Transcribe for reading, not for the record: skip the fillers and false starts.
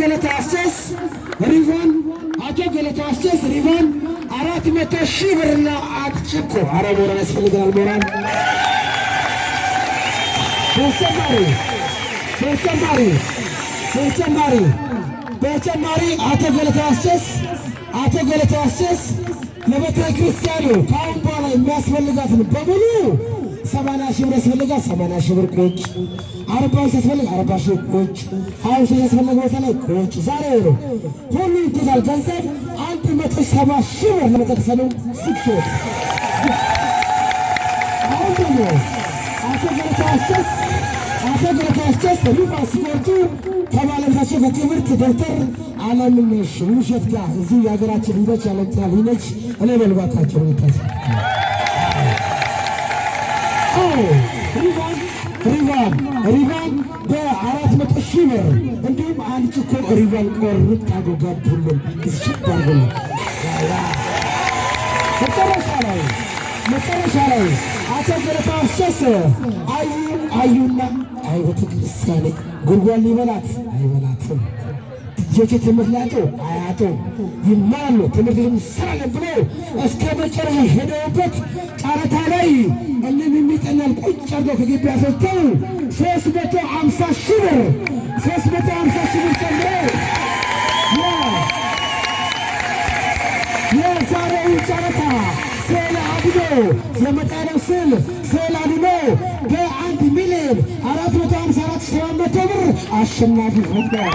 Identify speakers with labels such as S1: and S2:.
S1: ገለታስስ ሪቫን አቶ ገለታስስ ሪቫን 400,000 ብርና አጥጭቆ አረ ሞራል ያስፈልጋል ሞራል በተጨማሪ አቶ ገለታስስ ለቤተ ክርስቲያኑ ከአሁን በኋላ የሚያስፈልጋትን በሙሉ 80,000 ብር ያስፈልጋል 80,000 ብር ቁጭ 40 ያስፈልግ 40,000 ቁጭ 50 ያስፈልግ ቦታ ላይ ቁጭ ዛሬ ነው ሁሉ ይተዛል ገንዘብ 170,000 ብር ለመጠቅሰሉ ስክቶት አሁን ደግሞ አቶ ገለታስስ ሪቫን ሲወርዱ ከባለቤታቸው ከክብርት ዶክተር አለምነሽ ውብሸት ጋር እዚሁ የሀገራችን ልጆች ያለምታል ይነች እኔ በልባታቸው ይታስ ሪቫን በ400,000 ብር እንዲሁም አንድ ጭኮ ሪቫን ቆርጥ አጎጋቡልን ይስችባርጉልን መጨረሻ ላይ አቶ ገለታስስ አዩና ቤተ ክርስቲያን ጉልጓል ሊበላት አይበላትም ልጆች ትምህርት ላጡ አያጡ ይማሉ ትምህርት ይምሳለ ብሎ እስከ መጨረሻ ሄደውበት ጨረታ ላይ እነም የሚጠናል ቁጭ አድርገው ከግቢ አስወጥተው 350,000 ብር ጨምረው የዛሬውን ጨረታ ስዕል አድኖ የመጣነው ስዕል አድኖ በ1,454,700 ብር አሸናፊ ሆኗል።